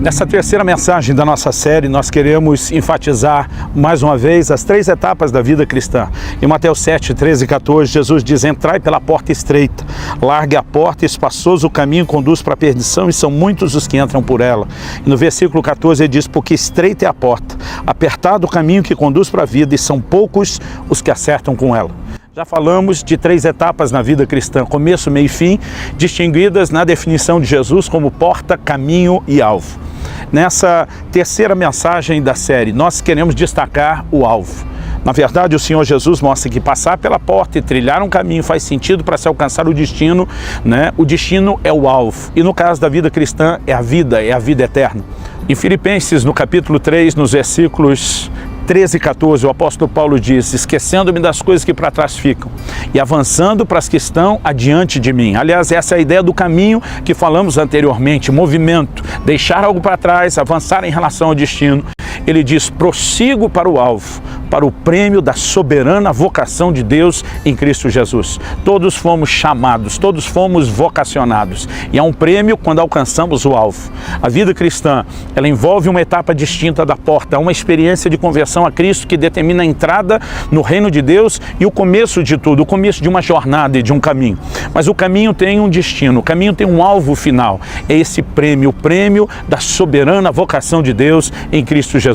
Nessa terceira mensagem da nossa série, nós queremos enfatizar mais uma vez as 3 etapas da vida cristã. Em Mateus 7, 13 e 14, Jesus diz: entrai pela porta estreita, largue a porta, espaçoso o caminho conduz para a perdição e são muitos os que entram por ela. E no versículo 14 ele diz: porque estreita é a porta, apertado o caminho que conduz para a vida e são poucos os que acertam com ela. Já falamos de 3 etapas na vida cristã, começo, meio e fim, distinguidas na definição de Jesus como porta, caminho e alvo. Nessa terceira mensagem da série, nós queremos destacar o alvo. Na verdade, o Senhor Jesus mostra que passar pela porta e trilhar um caminho faz sentido para se alcançar o destino, né? O destino é o alvo. E no caso da vida cristã, é a vida eterna. Em Filipenses, no capítulo 3, nos versículos 13 e 14, o apóstolo Paulo diz: esquecendo-me das coisas que para trás ficam e avançando para as que estão adiante de mim. Aliás, essa é a ideia do caminho que falamos anteriormente, movimento, deixar algo para trás, avançar em relação ao destino. Ele diz: prossigo para o alvo, para o prêmio da soberana vocação de Deus em Cristo Jesus. Todos fomos chamados, todos fomos vocacionados. E há um prêmio quando alcançamos o alvo. A vida cristã, ela envolve uma etapa distinta da porta, uma experiência de conversão a Cristo que determina a entrada no reino de Deus e o começo de tudo, o começo de uma jornada e de um caminho. Mas o caminho tem um destino, o caminho tem um alvo final. É esse prêmio, o prêmio da soberana vocação de Deus em Cristo Jesus.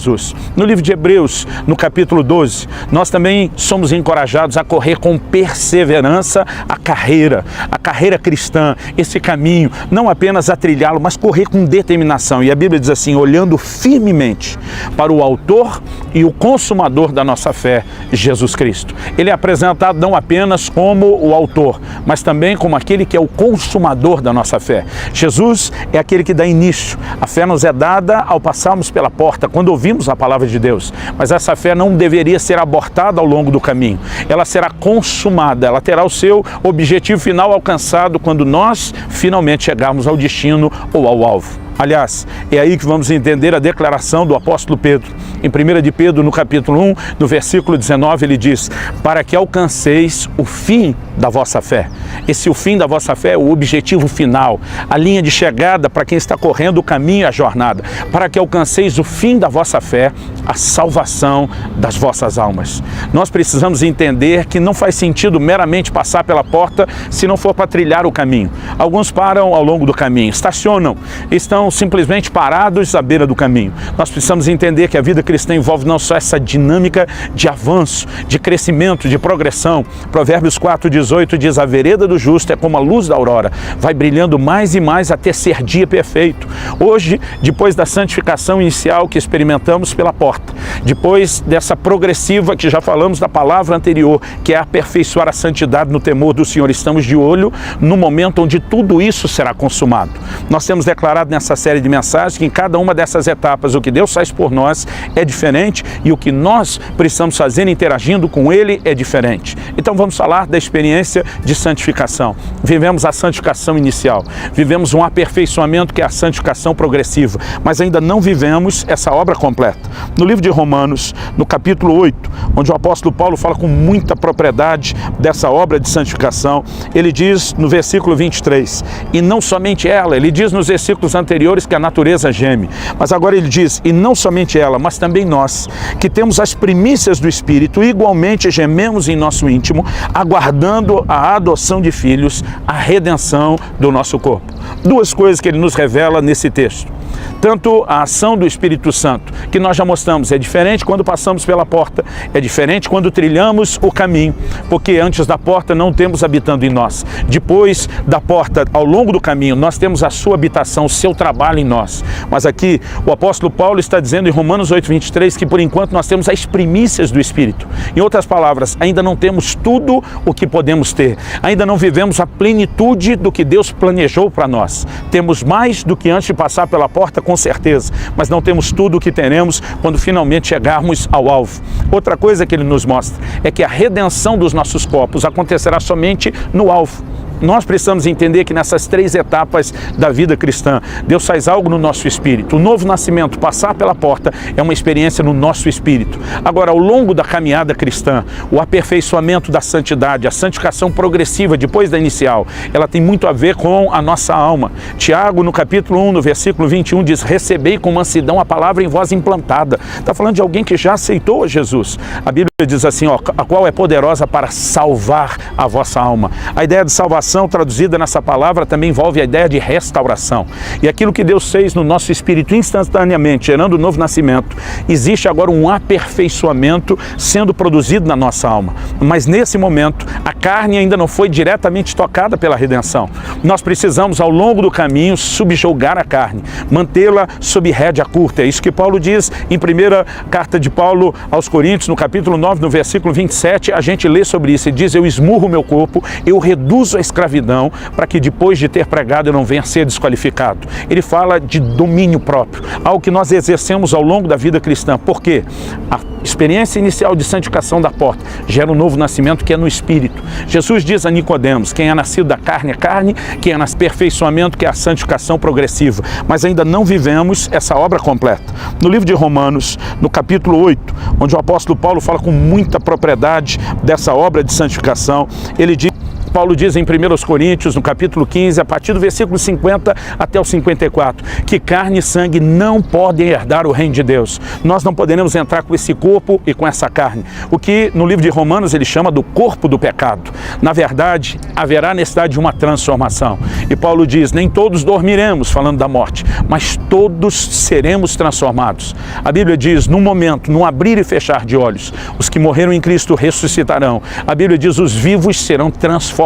No livro de Hebreus, no capítulo 12, nós também somos encorajados a correr com perseverança a carreira cristã, esse caminho, não apenas a trilhá-lo, mas correr com determinação. E a Bíblia diz assim: olhando firmemente para o autor e o consumador da nossa fé, Jesus Cristo. Ele é apresentado não apenas como o autor, mas também como aquele que é o consumador da nossa fé. Jesus é aquele que dá início. A fé nos é dada ao passarmos pela porta, quando ouvimos a palavra de Deus. Mas essa fé não deveria ser abortada ao longo do caminho. Ela será consumada, ela terá o seu objetivo final alcançado quando nós finalmente chegarmos ao destino ou ao alvo. Aliás, é aí que vamos entender a declaração do apóstolo Pedro. Em 1 de Pedro, no capítulo 1, no versículo 19, ele diz: para que alcanceis o fim da vossa fé. Esse o fim da vossa fé é o objetivo final, a linha de chegada para quem está correndo o caminho e a jornada. Para que alcanceis o fim da vossa fé, a salvação das vossas almas. Nós precisamos entender que não faz sentido meramente passar pela porta se não for para trilhar o caminho. Alguns param ao longo do caminho, estacionam, estão simplesmente parados à beira do caminho. Nós precisamos entender que a vida cristã envolve não só essa dinâmica de avanço, de crescimento, de progressão. Provérbios 4:18 diz: a vereda do justo é como a luz da aurora, vai brilhando mais e mais até ser dia perfeito. Hoje, depois da santificação inicial que experimentamos pela porta, depois dessa progressiva que já falamos da palavra anterior, que é aperfeiçoar a santidade no temor do Senhor, estamos de olho no momento onde tudo isso será consumado. Nós temos declarado nessa série de mensagens que em cada uma dessas etapas o que Deus faz por nós é diferente e o que nós precisamos fazer interagindo com Ele é diferente. Então vamos falar da experiência de santificação. Vivemos a santificação inicial, vivemos um aperfeiçoamento que é a santificação progressiva, mas ainda não vivemos essa obra completa. No livro de Romanos, no capítulo 8, onde o apóstolo Paulo fala com muita propriedade dessa obra de santificação, ele diz no versículo 23, e não somente ela, ele diz nos versículos anteriores que a natureza geme, mas agora ele diz: e não somente ela, mas também nós, que temos as primícias do Espírito, igualmente gememos em nosso íntimo, aguardando a adoção de filhos, a redenção do nosso corpo. 2 coisas que ele nos revela nesse texto. Tanto a ação do Espírito Santo, que nós já mostramos, é diferente quando passamos pela porta, é diferente quando trilhamos o caminho, porque antes da porta não temos habitando em nós. Depois da porta, ao longo do caminho, nós temos a sua habitação, o seu trabalho em nós. Mas aqui o apóstolo Paulo está dizendo em Romanos 8:23 que por enquanto nós temos as primícias do Espírito. Em outras palavras, ainda não temos tudo o que podemos ter. Ainda não vivemos a plenitude do que Deus planejou para nós. Temos mais do que antes de passar pela porta, com certeza, mas não temos tudo o que teremos quando finalmente chegarmos ao alvo. Outra coisa que ele nos mostra é que a redenção dos nossos corpos acontecerá somente no alvo. Nós precisamos entender que nessas 3 etapas da vida cristã, Deus faz algo no nosso espírito. O novo nascimento, passar pela porta, é uma experiência no nosso espírito. Agora, ao longo da caminhada cristã, o aperfeiçoamento da santidade, a santificação progressiva depois da inicial, ela tem muito a ver com a nossa alma. Tiago, no capítulo 1, no versículo 21, diz: recebei com mansidão a palavra em vós implantada. Está falando de alguém que já aceitou a Jesus. A Bíblia diz assim, ó, a qual é poderosa para salvar a vossa alma. A ideia de salvação, traduzida nessa palavra, também envolve a ideia de restauração. E aquilo que Deus fez no nosso espírito instantaneamente, gerando o novo nascimento, existe agora um aperfeiçoamento sendo produzido na nossa alma. Mas nesse momento, a carne ainda não foi diretamente tocada pela redenção. Nós precisamos, ao longo do caminho, subjugar a carne, mantê-la sob rédea curta. É isso que Paulo diz em primeira carta de Paulo aos Coríntios, no capítulo 9, no versículo 27, a gente lê sobre isso e diz: eu esmurro o meu corpo, eu reduzo a escravidão, para que depois de ter pregado eu não venha a ser desqualificado. Ele fala de domínio próprio, algo que nós exercemos ao longo da vida cristã. Por quê? A experiência inicial de santificação da porta gera um novo nascimento que é no Espírito. Jesus diz a Nicodemos: quem é nascido da carne é carne, quem é nascido aperfeiçoamento, que é a santificação progressiva. Mas ainda não vivemos essa obra completa. No livro de Romanos, no capítulo 8, onde o apóstolo Paulo fala com muita propriedade dessa obra de santificação, ele diz, Paulo diz em 1 Coríntios, no capítulo 15, a partir do versículo 50 até o 54, que carne e sangue não podem herdar o reino de Deus. Nós não poderemos entrar com esse corpo e com essa carne. O que no livro de Romanos ele chama do corpo do pecado. Na verdade, haverá necessidade de uma transformação. E Paulo diz, nem todos dormiremos, falando da morte, mas todos seremos transformados. A Bíblia diz, num momento, num abrir e fechar de olhos, os que morreram em Cristo ressuscitarão. A Bíblia diz, os vivos serão transformados.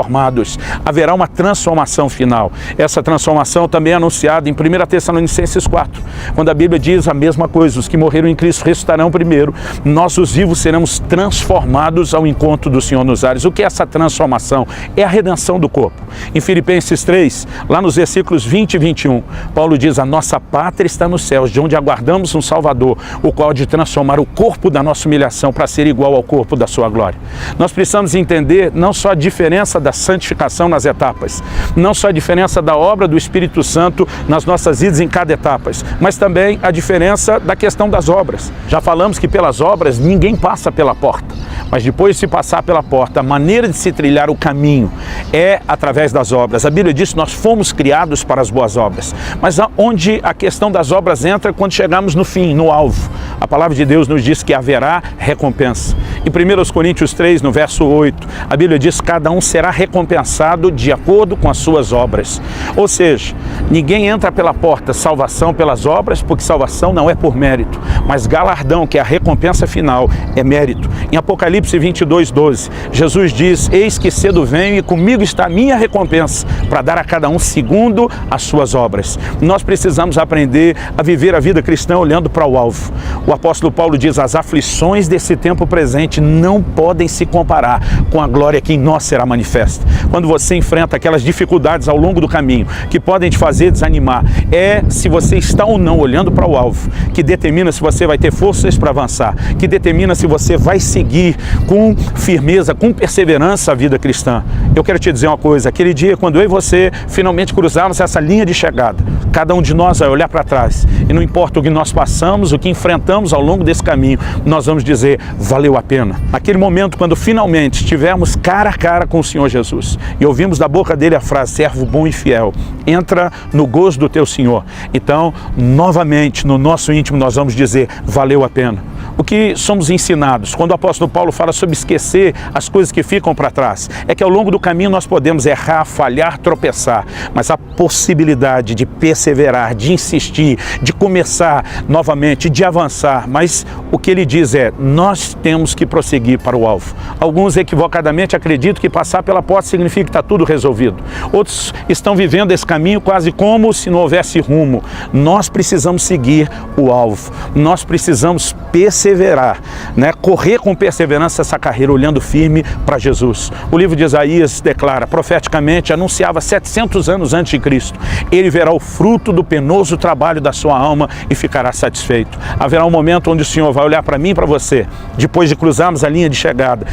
Haverá uma transformação final. Essa transformação também é anunciada em 1 Tessalonicenses 4, quando a Bíblia diz a mesma coisa, os que morreram em Cristo ressuscitarão primeiro, nós os vivos seremos transformados ao encontro do Senhor nos ares. O que é essa transformação? É a redenção do corpo. Em Filipenses 3, lá nos versículos 20 e 21, Paulo diz, a nossa pátria está nos céus, de onde aguardamos um Salvador, o qual há de transformar o corpo da nossa humilhação para ser igual ao corpo da sua glória. Nós precisamos entender não só a diferença da santificação nas etapas, não só a diferença da obra do Espírito Santo nas nossas vidas em cada etapa, mas também a diferença da questão das obras. Já falamos que pelas obras ninguém passa pela porta, mas depois de se passar pela porta, a maneira de se trilhar o caminho é através das obras. A Bíblia diz que nós fomos criados para as boas obras, mas onde a questão das obras entra quando chegamos no fim, no alvo. A palavra de Deus nos diz que haverá recompensa. Em 1 Coríntios 3, no verso 8, a Bíblia diz que cada um será recompensado de acordo com as suas obras. Ou seja, ninguém entra pela porta salvação pelas obras, porque salvação não é por mérito, mas galardão, que é a recompensa final, é mérito. Em Apocalipse 22, 12, Jesus diz, eis que cedo venho e comigo está a minha recompensa, para dar a cada um segundo as suas obras. Nós precisamos aprender a viver a vida cristã olhando para o alvo. O apóstolo Paulo diz, as aflições desse tempo presente não podem se comparar com a glória que em nós será manifesta. Quando você enfrenta aquelas dificuldades ao longo do caminho que podem te fazer desanimar, é se você está ou não olhando para o alvo, que determina se você vai ter forças para avançar, que determina se você vai seguir com firmeza, com perseverança a vida cristã. Eu quero te dizer uma coisa, aquele dia quando eu e você finalmente cruzarmos essa linha de chegada, cada um de nós vai olhar para trás e não importa o que nós passamos, o que enfrentamos ao longo desse caminho, nós vamos dizer, valeu a pena. Aquele momento quando finalmente estivermos cara a cara com o Senhor Jesus e ouvimos da boca dele a frase, servo bom e fiel, entra no gozo do teu Senhor. Então, novamente, no nosso íntimo nós vamos dizer, valeu a pena. O que somos ensinados, quando o apóstolo Paulo fala sobre esquecer as coisas que ficam para trás, é que ao longo do caminho nós podemos errar, falhar, tropeçar, mas a possibilidade de perseverar, de insistir, de começar novamente, de avançar, mas o que ele diz é, nós temos que prosseguir para o alvo. Alguns equivocadamente acreditam que passar pela porta significa que está tudo resolvido. Outros estão vivendo esse caminho quase como se não houvesse rumo. Nós precisamos seguir o alvo, nós precisamos perseverar perseverar, né? Correr com perseverança essa carreira, olhando firme para Jesus. O livro de Isaías declara, profeticamente, anunciava 700 anos antes de Cristo, ele verá o fruto do penoso trabalho da sua alma e ficará satisfeito. Haverá um momento onde o Senhor vai olhar para mim e para você, depois de cruzarmos a linha de chegada,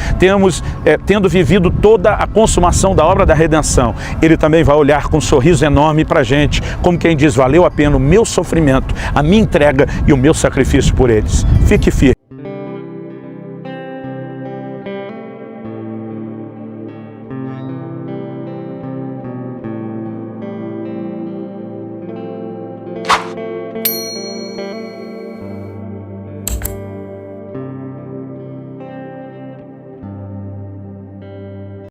tendo vivido toda a consumação da obra da redenção, ele também vai olhar com um sorriso enorme para a gente, como quem diz, valeu a pena o meu sofrimento, a minha entrega e o meu sacrifício por eles. Fique